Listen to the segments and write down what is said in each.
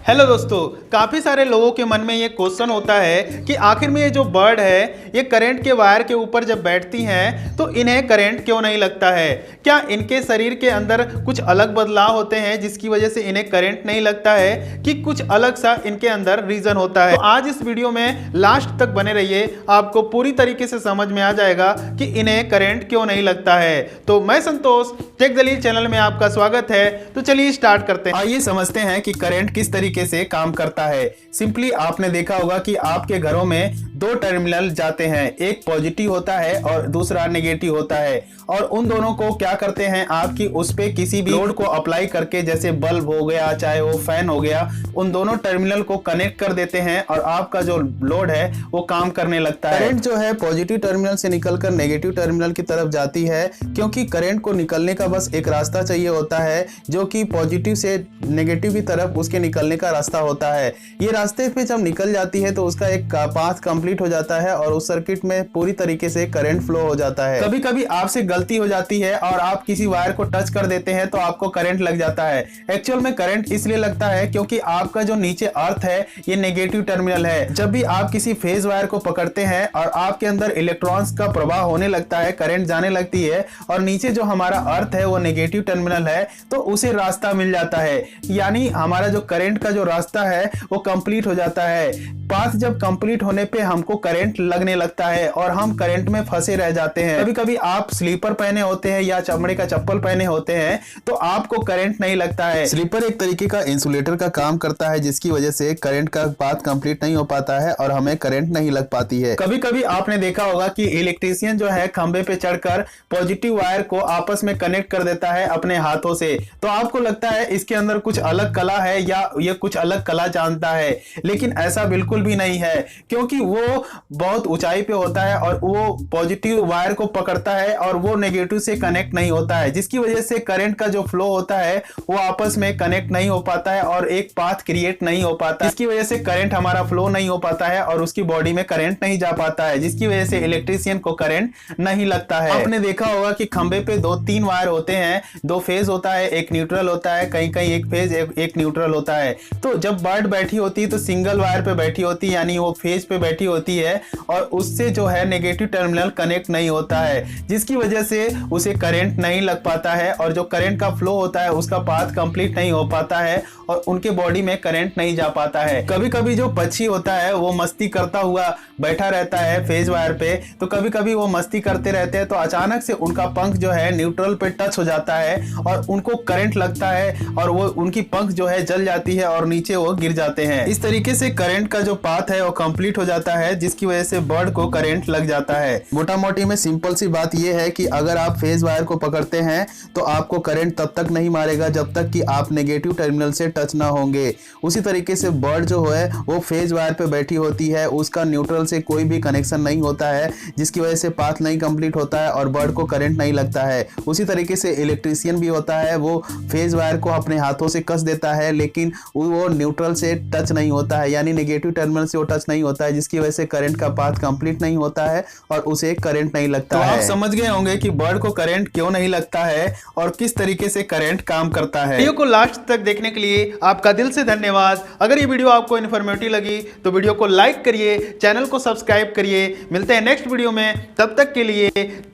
Hello दोस्तों, काफ़ी सारे लोगों के मन में ये क्वेश्चन होता है कि आखिर में ये जो बर्ड है ये करंट के वायर के ऊपर जब बैठती हैं तो इन्हें करंट क्यों नहीं लगता है। क्या इनके शरीर के अंदर कुछ अलग बदलाव होते हैं जिसकी वजह से इन्हें करंट नहीं लगता है कि कुछ अलग सा इनके अंदर रीज़न होता है। तो आज इस वीडियो में लास्ट तक बने रहिए, आपको पूरी तरीके से समझ में आ जाएगा कि इन्हें करंट क्यों नहीं लगता है। तो मैं संतोष, टेक दलील चैनल में आपका स्वागत है। तो चलिए स्टार्ट करते हैं। आइए समझते हैं कि करंट किस तरीके से काम करता है। सिंपली आपने देखा होगा कि आपके घरों में दो टर्मिनल जाते हैं, एक पॉजिटिव होता है और दूसरा नेगेटिव होता है, और उन दोनों को क्या करते हैं आपकी उस पे किसी भी लोड को अप्लाई करके, जैसे बल्ब हो गया चाहे वो फैन हो गया, उन दोनों टर्मिनल को कनेक्ट कर देते हैं और आपका जो लोड है वो काम करने लगता है। करंट जो है पॉजिटिव टर्मिनल से निकलकर नेगेटिव टर्मिनल की तरफ जाती है, क्योंकि करंट को निकलने का बस एक रास्ता चाहिए होता है जो कि पॉजिटिव से नेगेटिव की तरफ उसके निकलने का रास्ता होता है। ये रास्ते पे जब निकल जाती है तो उसका एक पाथ कंप्लीट हो जाता है और उस सर्किट में पूरी तरीके से करंट फ्लो हो जाता है। कभी कभी आपसे गलती हो जाती है और आप किसी वायर को टच कर देते हैं तो आपको करंट लग जाता है। एक्चुअल में करंट इसलिए लगता है क्योंकि आपका जो नीचे अर्थ है ये नेगेटिव टर्मिनल है। जब भी आप किसी फेज वायर को पकड़ते हैं और आपके अंदर इलेक्ट्रॉन्स का प्रवाह होने लगता है, करंट जाने लगती है, और नीचे जो हमारा अर्थ है वो नेगेटिव टर्मिनल है, तो उसे रास्ता मिल जाता है। यानी हमारा जो करंट का जो रास्ता है वो कंप्लीट हो जाता है। पाथ जब कंप्लीट होने पे हमको करंट लगने लगता है और हम करंट में फंसे रह जाते हैं। कभी कभी आप स्लीपर पहने होते हैं या चमड़े का चप्पल पहने होते हैं तो आपको करंट नहीं लगता है। स्लीपर एक तरीके का इंसुलेटर का काम करता है, जिसकी वजह से करंट का पाथ कंप्लीट नहीं हो पाता है और हमें करंट नहीं लग पाती है। कभी कभी आपने देखा होगा कि इलेक्ट्रीशियन जो है खंबे पे चढ़कर पॉजिटिव वायर को आपस में कनेक्ट कर देता है अपने हाथों से, तो आपको लगता है इसके अंदर कुछ अलग कला है या ये कुछ अलग कला जानता है, लेकिन ऐसा बिल्कुल भी नहीं है, क्योंकि वो बहुत ऊंचाई पे होता है और वो पॉजिटिव वायर को पकड़ता है और वो नेगेटिव से कनेक्ट नहीं होता है, जिसकी वजह से करंट का जो फ्लो होता है वो आपस में कनेक्ट नहीं हो पाता है और एक पाथ क्रिएट नहीं हो पाता, जिसकी वजह से करंट हमारा फ्लो नहीं हो पाता है और उसकी बॉडी में करंट नहीं जा पाता है, जिसकी वजह से इलेक्ट्रीशियन को करंट नहीं लगता है। आपने देखा होगा कि खंबे पे 2-3 वायर होते हैं, 2 फेज होता है, एक न्यूट्रल होता है, कहीं कहीं एक फेज एक न्यूट्रल होता है। तो जब बर्ड बैठी होती है तो सिंगल वायर पे बैठी होती है, यानी वो फेज पे बैठी होती है और उससे जो है नेगेटिव टर्मिनल कनेक्ट नहीं होता है, जिसकी वजह से उसे करंट नहीं लग पाता है और जो करंट का फ्लो होता है उसका पाथ कंप्लीट नहीं हो पाता है और उनके बॉडी में करंट नहीं जा पाता है। कभी कभी जो पक्षी होता है वो मस्ती करता हुआ बैठा रहता है फेज वायर पे, तो कभी कभी वो मस्ती करते रहते हैं तो अचानक से उनका पंख जो है न्यूट्रल पे टच हो जाता है और उनको करंट लगता है और वो उनकी पंख जो है जल जाती है और नीचे वो गिर जाते हैं। इस तरीके से करंट का जो पाथ है वो कंप्लीट हो जाता है, जिसकी वजह से बर्ड को करंट लग जाता है। मोटा मोटी में सिंपल सी बात यह है कि अगर आप फेज वायर को पकड़ते हैं तो आपको करंट तब तक नहीं मारेगा जब तक कि आप नेगेटिव टर्मिनल से टच ना होंगे। उसी तरीके से बर्ड जो है वो फेज वायर पे बैठी होती है, उसका न्यूट्रल से कोई भी कनेक्शन नहीं होता है, जिसकी वजह से पाथ नहीं कंप्लीट होता है और बर्ड को करंट नहीं लगता है। उसी तरीके से इलेक्ट्रीशियन भी होता है, वो फेज वायर को अपने हाथों से कस देता है लेकिन वो न्यूट्रल से टच नहीं होता है, यानी नेगेटिव टर्मिनल से वो टच नहीं होता है, जिसकी वजह से करंट का पाथ कंप्लीट नहीं होता है और उसे करंट नहीं लगता है। तो आप समझ गए होंगे कि बर्ड को करंट क्यों नहीं लगता है और किस तरीके से करंट काम करता है। वीडियो को लास्ट तक देखने के लिए आपका दिल से धन्यवाद। अगर ये वीडियो आपको इन्फॉर्मेटिव लगी तो वीडियो को लाइक करिए, चैनल को सब्सक्राइब करिए। मिलते हैं नेक्स्ट वीडियो में, तब तक के लिए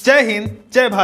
जय हिंद, जय भारत।